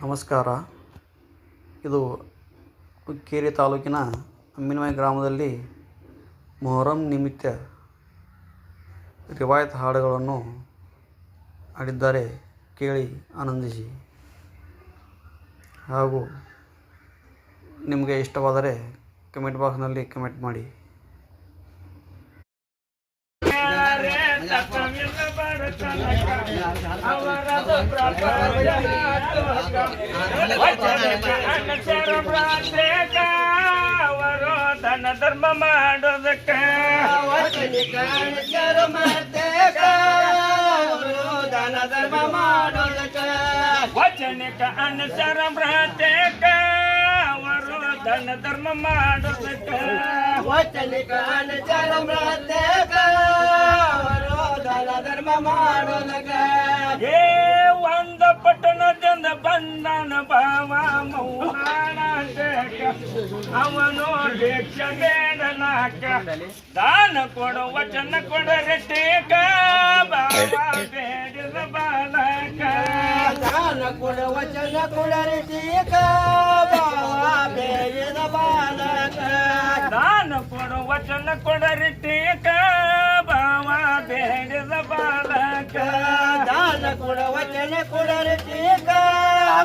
ನಮಸ್ಕಾರ. ಇದು ಹುಕ್ಕೇರಿ ತಾಲೂಕಿನ ಅಮ್ಮಿನವಾಯಿ ಗ್ರಾಮದಲ್ಲಿ ಮೊಹರಂ ನಿಮಿತ್ತ ರಿವಾಯತ್ ಹಾಡುಗಳನ್ನು ಹಾಡಿದ್ದಾರೆ. ಕೇಳಿ ಆನಂದಿಸಿ. ಹಾಗೂ ನಿಮಗೆ ಇಷ್ಟವಾದರೆ ಕಮೆಂಟ್ ಬಾಕ್ಸ್ನಲ್ಲಿ ಕಮೆಂಟ್ ಮಾಡಿ. ಧನ ಧರ್ಮ ಮಾಡೋದಕ್ಕೆ ದಾನ ಧರ್ಮ ಮಾಡೋದಕ್ಕೆ ವಚನಿಕ ಅನುಸರ ಭ್ರಾತೇಕ ಅವರು ಧನ ಧರ್ಮ ಮಾಡೋದಕ್ಕೆ ವಚನಿಕ ಅನುಸರ ಭ್ರಾತೇಕ ಅವರು ದಾನ ಧರ್ಮ ಮಾಡೋದಕ್ಕೆ ಏ ಒಂದು ಪಟ್ಟಣದಿಂದ ಬಂದನ ಭಾವ ಮೌನಾಡೇಕ ಅವನು ದೀಕ್ಷ ಬೇಡನಾಕ ದಾನ ಕೊಡು ವಚನ ಕೊಡರೆ ಟೇಕ ಭಾವ ಬೇಡಿದ ಬಾಲಕ ದಾನ ಕೊಡು ವಚನ ಕೊಡರೆ ಟೇಕ ಭಾವ ಬೇಡಿದ ಬಾಲಕ ದಾನ ಕೊಡು ವಚನ ಕೊಡರೆ ಟೇಕ ಭಾವ ಬೇಡಿದ ಬಾಲಕ ದಾನ ಕೊಡು ವಚನ ಕೊಡರೆ ಟೇಕ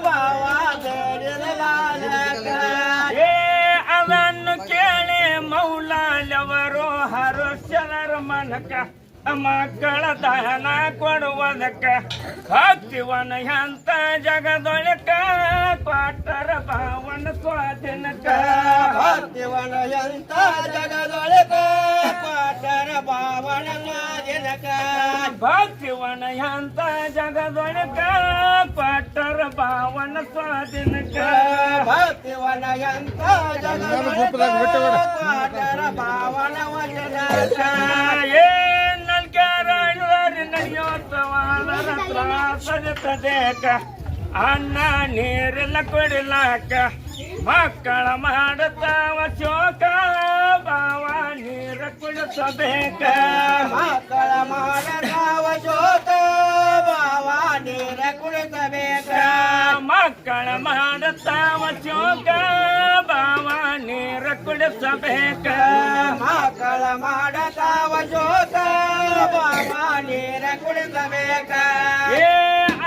ಭಾವ ಬೇಡಿದ ಬಾಲಕ ಏ ಅದನ್ನು ಕೇಳಿ ಮೌಲಾಲವರು ಹರುಷನರ ಮನಕ ಮಕ್ಕಳ ದಹನ ಕೊಡುವುದಕ್ಕ ಭಕ್ತಿವನ ಎಂತ ಜಗದೊಳಕ ಕ್ವಾಟರ ಭಾವನ ಸ್ವಾಧೀನಕ ಭಕ್ತಿವನ ಎಂತ ಜಗದೊಳಕ ಕ್ವಾಟರ ಭಾವನ ಸ್ವಾಧೀನಕ ಭಕ್ತಿವನ ಎಂತ ಜಗದೊಳಕ ಕ್ವಾಟರ ಭಾವನ ಸ್ವಾಧೀನಕ ಭಕ್ತಿವನ ಎಂತ ಜಗದೊಳಕ ಕ್ವಾಟರ ಭಾವನ ವಚನಕ ನಡೆಯೋತ್ಸವದಕ ಅನ್ನ ನೀರೆಲ್ಲ ಕೊಡಲಾಕ ಮಕ್ಕಳ ಮಾಡುತ್ತಾವ ಶೋಕ ಭಾವ ನೀರ ಕುಡಿಸಬೇಕ ಮಕ್ಕಳ ಮಾಡತಾವ ಶೋಕ ಭಾವ ನೀರ ಕುಡಿಸಬೇಕ ಮಕ್ಕಳ ಮಾಡುತ್ತಾವ ಶೋಕ ಭಾವ ನೀರ ಕುಡಿಸಬೇಕ ಮಕ್ಕಳ ಮಾಡತಾವ ಶೋಕ ಭಾವ ನೀರ ಕುಡಿಸಬೇಕ ಏ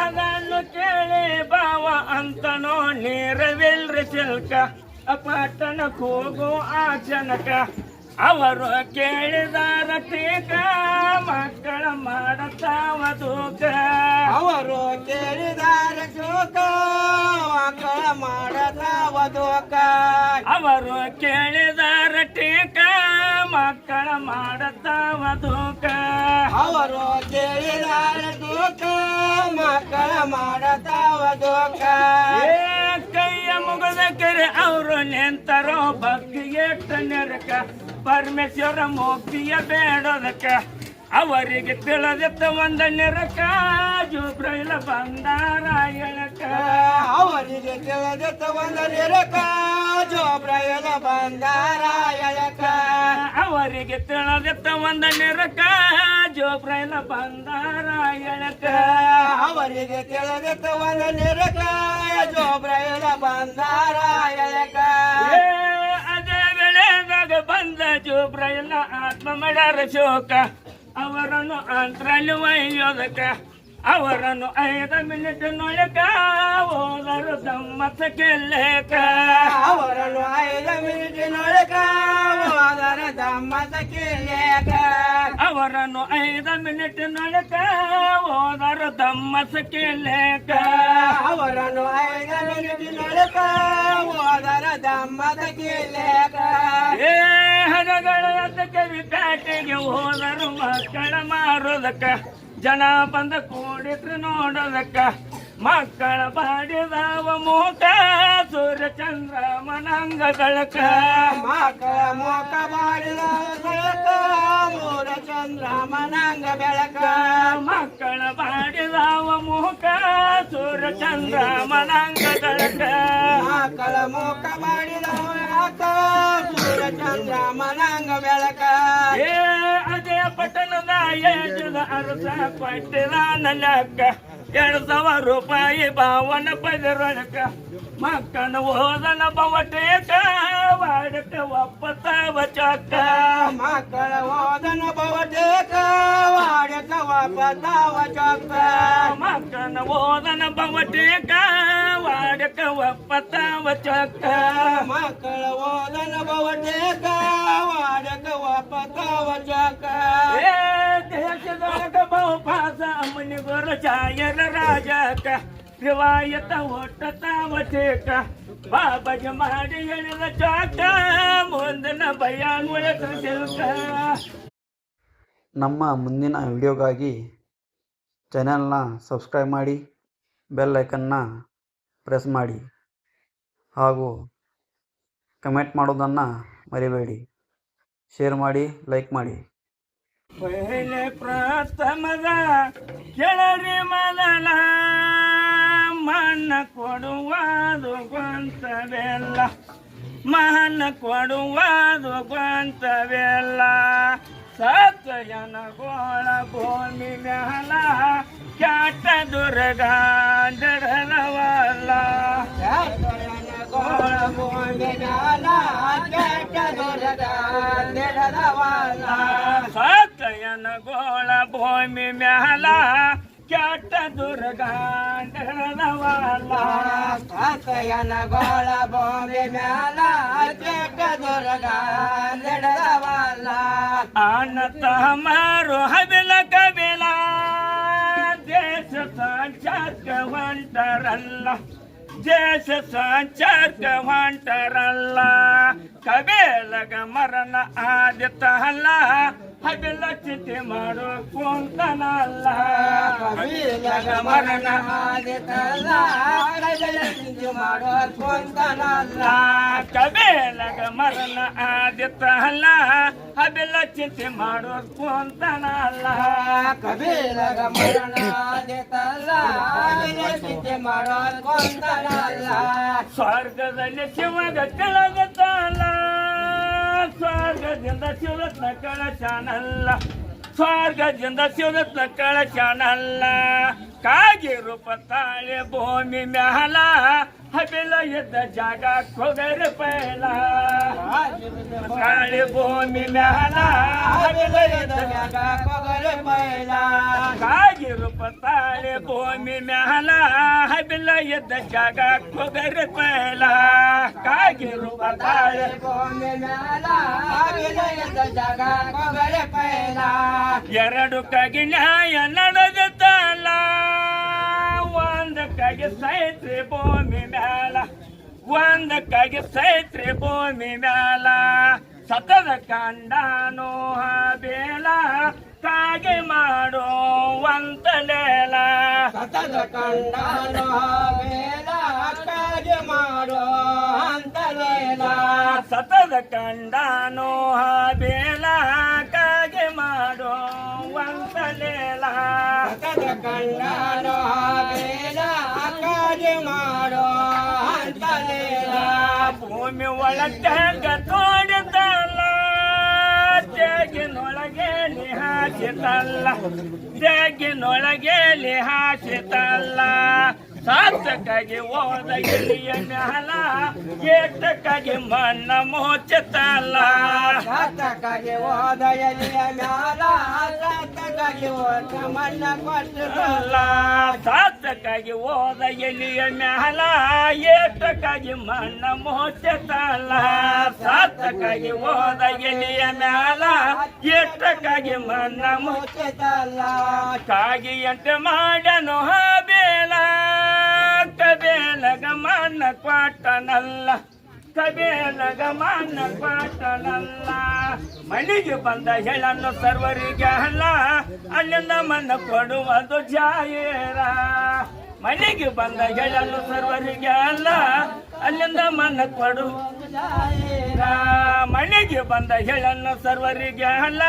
ಅದನ್ನು ಕೇಳಿ ಭಾವ ಅಂತನೋ ನೀರವಿಲ್ರಿ ಸಿಲ್ಕ ಪಟ್ಟಣಕ್ಕೆ ಹೋಗೋ ಆ ಜನಕ ಅವರು ಕೇಳಿದಾರ ಟೀಕ ಮಕ್ಕಳ ಮಾಡತಾವ ದೂಕ ಅವರು ಕೇಳಿದಾರ ಶೋಕ ಮಕ್ಕಳ ಮಾಡತಾವ ದೋಕ ಅವರು ಕೇಳಿದಾರ ಟೀಕ ಮಕ್ಕಳ ಮಾಡತಾವ ದೂಕ ಅವರು ಕೇಳಿದಾರ ದೋಕ ಮಕ್ಕಳ ಮಾಡತಾವ ದೋಕ ಏ ಕೈಯ ಮುಗದ ಕೆರೆ ಅವರು ನಿಂತರೋ ಭಕ್ತಿಗೆ ನೆರಕ ಪರಮೇಶ್ವರ ಮುಕ್ತಿಯ ಬೇಡೋದಕ್ಕ ಅವರಿಗೆ ತಿಳಿದಿತ್ತ ಒಂದ ನೆರಕ ಜುಬ್ರೈಲ ಬಂದಾರ ಎಳಕ ಅವರಿಗೆ ತಿಳಿದಿತ್ತ ಒಂದ ನೆರಕ ಜೋಬ್ರಯದ ಬಂದಾರ ಎಳಕ ಅವರಿಗೆ ತಿಳಿದಿತ್ತ ಒಂದ ನೆರಕ ಜೋಬ್ರೈಲ ಬಂದಾರ ಎಳಕ ಅವರಿಗೆ ತಿಳಿದಿತ್ತ ಒಂದ ನೆರಕ ಜೋಬ್ರಯದ ಬಂದಾರ ಎಳಕ ಏ ಅದೇ ವೇಳೆದಾಗ ಬಂದ ಜೋಬ್ರೈಲ ಆತ್ಮ ಮಾಡ್ಯಾರ ಶೋಕ ಅವರನ್ನು ಅಂತರಲ್ಲಿ ಒಯ್ಯೋದಕ್ಕ ಅವರನ್ನು 5 ಮಿನಿಟಿನೊಳಕ ಹೋದರು ದಮ್ಮಸಕ್ಕೆ ಲೇಖ ಅವರನ್ನು 5 ಮಿನಿಟಿನೊಳಕ ಹೋದರ ದಮ್ಮಸಕ್ಕೆ ಲೇಖ ಅವರನ್ನು 5 ಮಿನಿಟಿನೊಳಕ ಹೋದರು ದಮ್ಮಸಕ್ಕೆ ಲೇಖ ಅವರನ್ನು 5 ಮಿನಿಟಿನೊಳಕ ಹೋದರ ದಮ್ಮಸಕ್ಕೆ ಲೇಖ ಏ ಹಣಗಳ ಕವಿ ಪ್ಯಾಟೆಗೆ ಹೋದರು ಮಕ್ಕಳ ಮಾರೋದಕ್ಕ ಜನ ಬಂದ ಕೂಡಿದ್ರು ನೋಡೋದಕ್ಕ ಮಕ್ಕಳ ಬಾಡಿದವ ಮೂಕ ಸೂರ್ಯ ಚಂದ್ರ ಮನಂಗ ಬೆಳಕ ಮಕ್ಕಳ ಮೋಕ ಬಾಡಿದ ಮೂರ ಚಂದ್ರ ಮನಂಗ ಬೆಳಕ ಮಕ್ಕಳ ಬಾಡಿದವ ಮೂಕ ಸೂರ್ಯ ಚಂದ್ರ ಮನಂಗ ಬೆಳಕ ಮಕ್ಕಳ ಮೋಕ ಬಾಡಿದ ಸೂರ್ಯ ಚಂದ್ರ ಮನಂಗ ಬೆಳಕ ಏ ಅದೇ ಪಟ್ಟಣದ ಏಜದ ಅರಸ ಪಟ್ಟಿದ ನಲಕ್ಕ 2,000 ರೂಪಾಯಿ ಭಾವನ ಪದರೊಳಕ ಮಕ್ಕನ ಓದನ ಬವಟೇಕ ವಾಡಕ ಒಪ್ಪತ್ತಾವ ಚೊಕ್ಕ ಮಕ್ಕಳ ಓದನ ಬವಟೇಕ ವಾಡಕ ಒಪ್ಪತ್ತಾವ ಚೊಕ್ಕ ಮಕ್ಕನ ಓದನ ಬವಟೇಕ ವಾಡಕ ಒಪ್ಪತ್ತಾವ ಚೊಕ್ಕ ಮಕ್ಕಳ ಓದನ ಬವಟೇಕ ವಾಡಕ ಒಪ್ಪತ್ತಾವ ಚೊಕ್ಕ ಏ ದೇಶದೊಳಗ ಬಹುಪಾಸ ಮುನಿಗೊರ ಛಾಯರ ರಾಜಕ ರಿವಾಯತ ಒಟ್ಟತಾವ ಟೇಕ ಬಾಬಾಜಿ ಮಾಡಿ ಹೇಳಿದ ಚೊಕ್ಕ ಮುಂದಿನ ಬಯಾನ್ ಒಳಗ ತಿಳ್ಕ ನಮ್ಮ ಮುಂದಿನ ವಿಡಿಯೋಗಾಗಿ ಚಾನೆಲ್ನ ಸಬ್ಸ್ಕ್ರೈಬ್ ಮಾಡಿ ಬೆಲ್ ಐಕನ್ನ ಪ್ರೆಸ್ ಮಾಡಿ ಹಾಗೂ ಕಮೆಂಟ್ ಮಾಡೋದನ್ನು ಮರಿಬೇಡಿ. ಶೇರ್ ಮಾಡಿ, ಲೈಕ್ ಮಾಡಿ. ಪಹಲೆ ಪ್ರಥಮದ ಕೆಳರಿ ಮೊದಲ ಮನ್ನ ಕೊಡುವುದು ಗೊಂತವೆಲ್ಲ ಮನ್ನ ಕೊಡುವುದು ಗೊಂತವೆಲ್ಲ ಸತ್ಯನ ಗೋಳ ಭೂಮಿ ಮ್ಯಾಲ ಕ್ಯಾಟ ದುರ್ಗಾಂಡರವಲ್ಲ ಗೋಳ ಭೂಮಿ ಮ್ಯಾಲ ಕೆಟ್ಟ ದುರ್ಗಾಂಡರವಲ್ಲ ಸತ್ಯನ ಗೋಳ ಭೂಮಿ ಮ್ಯಾಲ ಕ್ಯಾಟ ದುರ್ಗಾಂಡರವಲ್ಲ ಸತ್ಯನ ಗೋಳ ಭೂಮಿ ಮ್ಯಾಲ ಕೆಟ್ಟ ದುರ್ಗಾಂಡರವಲ್ಲ ಆನ ತಮಾರು ಹಬಿಲ ಕಬಿಲ ದೇಶ ಸಂಚಾರಕ ಹೊಂಟರಲ್ಲ ದೇಶ ಸಂಚಾರಕ ಹೊಂಟರಲ್ಲ ಕಬೇಲಗ ಮರಣ ಆದಿತ್ತಲ್ಲ ಹಬಿಲ ಚಿತಿ ಮಾಡು ಕುಂತನಲ್ಲ ಕಬೀಲಗ ಮರಣ ಆದಿತ್ತಲ್ಲ ಕಬೀಲ ಚಿತಿ ಮಾಡು ಕುಂತನಲ್ಲ ಕಬೇಲಗ ಮರಣ ಆದಿತ್ತಲ್ಲ ಹಬಿಲ ಚಿತಿ ಮಾಡು ಕುಂತನಲ್ಲ ಕಬೀಲಗ ಮರಣ ಆದಿತ್ತಲ್ಲ ಕಬೀಲ ಚಿತಿ ಮಾಡು ಕುಂತನಲ್ಲ ಸ್ವರ್ಗದಲ್ಲಿ ಶಿವಗ ಕೆಳಗತ್ತಲ್ಲ ಸ್ವರ್ಗದಿಂದ ಶಿವರತ್ನ ಕಳಶನಲ್ಲ ಸ್ವರ್ಗದಿಂದ ಶಿವರತ್ನ ಕಳಶನಲ್ಲ ಕಾಗಿ ರೂಪ ತಾಳೆ ಭೂಮಿ ಮ್ಯಾಲ ಹಬಿಲ ಎದ್ದ ಜಾಗ ಕೊಗರ ಪೈಲ ತಾಳೆ ಭೂಮಿ ಮ್ಯಾಲ ಹಬಿಲ ಎದ್ದ ಜಾಗ ಕೊಗರ ಪೈಲ ಕಾಗಿ ರೂಪ ತಾಳೆ ಭೂಮಿ ಮ್ಯಾಲ ಹಬಿಲ ಎದ್ದ ಜಾಗ ಕೊಗರ ಪೈಲ ಕಾಗಿ ರೂಪ ತಾಳೆ ಭೂಮಿ ಮ್ಯಾಲ ಹಬಿಲ ಎದ್ದ ಜಾಗ ಕೊಗರ ಪೈಲ ಎರಡು ಕಗಿ ನ್ಯಾಯ ನಡೆದಲ್ಲ ಒಂದು ಕಗಿ ಸೈತ್ರಿ ಭೂಮಿ ಮ್ಯಾಲ ಒಂದು ಕಗಿ ಸೈತ್ರಿ ಭೂಮಿ ಮ್ಯಾಲ ಸತದ ಕಂಡಾನೋ ಬೇಲ ಕಾಗೆ ಮಾಡೋ ವಂತಲೇಲ ಸತದ ಕಂಡಾನೋ ಬೇಲ ಕಾಗೆ ಮಾಡೋ ಅಂತಲೇಲ ಸತದ ಕಂಡಾನೋ ಬೇಲ ಕಾಗೆ ಮಾಡೋ ವಂತಲೇಲ ಸತದ ಕಂಡಾನೋ ಬೇಲ ಕಾಗೆ ಮಾಡೋ ಅಂತಲೇಲ ಭೂಮಿ ಒಳಗ ತೋಡಿದಲ್ಲ ಜಗಿನೊಳಗೆ ಹಾಸಿತಲ್ಲ ಜಗಿನೊಳಗೆ ಹಾಸಿತಲ್ಲ ಸಾರ್ಥಕಾಗಿ ಓದ ಎಲಿಯ ಮ್ಯಾಲ ಏಟಕ್ಕಾಗಿ ಮಣ್ಣ ಮೋಚತಲ್ಲ ಸಾರ್ಥಕಾಗಿ ಓದ ಎಲಿಯ ಮ್ಯಾಲ ಸಾರ್ಥಕಾಗಿ ಓದ ಮಣ್ಣ ಕೊಟ್ಟಲ್ಲ ಸಾರ್ಥಕಾಗಿ ಓದ ಎಲಿಯ ಮ್ಯಾಲ ಏಟಕ್ಕಾಗಿ ಮಣ್ಣ ಮೋಚತಲ್ಲ ಸಾರ್ಥಕಾಗಿ ಓದ ಎಲಿಯ ಮ್ಯಾಲ ಏಟಕ್ಕಾಗಿ ಮಣ್ಣ ಮುಚ್ಚತಲ್ಲ ಕಾಗಿ ಎಂಟ ಮಾಡನು ಬೇಲ ಕಬೇಲಗ ಮಣ್ಣ ಕ್ವಾಟನಲ್ಲ ಕಬೇಲಗ ಮಣ್ಣ ಕ್ವಾಟನಲ್ಲ ಮನೆಗೆ ಬಂದ ಹೇಳನ್ನು ಸರ್ವರಿಗೆ ಅಲ್ಲ ಅಲ್ಲಿಂದ ಮಣ್ಣ ಕೊಡುವುದು ಜಾಯೇರ ಮನೆಗೆ ಬಂದ ಹೇಳನ್ನು ಸರ್ವರಿಗೆ ಅಲ್ಲ ಅಲ್ಲಿಂದ ಮಣ್ಣ ಕೊಡು ಮನೆಗೆ ಬಂದ ಹೇಳನ್ನು ಸರ್ವರಿಗೆ ಅಲ್ಲ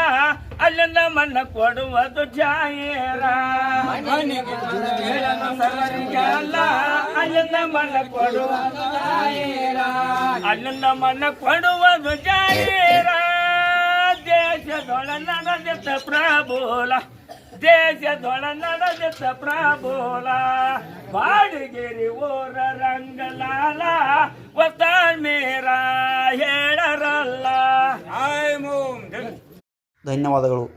ಅಲ್ಲಿಂದ ಮಣ್ಣ ಕೊಡುವುದು ಜಾಯೇರ ಮನೆಗೆ ಬಂದ ಹೇಳನ್ನು ಸರ್ವರಿಗೆ ಅಲ್ಲ ಅಲ್ಲಿಂದ ಮಣ್ಣ ಕೊಡುವುದು ಜಾಯೇರ ಅಲ್ಲಿಂದ ಮಣ್ಣ ಕೊಡುವುದು ಜಾಯೇರ ದೇಶದೊಳ ನಡೆದ ಪ್ರಭುಲ ದೇಶದೊಳ ನಡೆದಿದ್ದ ಪ್ರಬೋಲ ಬಾಡಿಗೆರಿ ಓರ ರಂಗಲಾಲ ವತಾನ್ ಮೇರ ಹೇಳರಲ್ಲ. ಧನ್ಯವಾದಗಳು.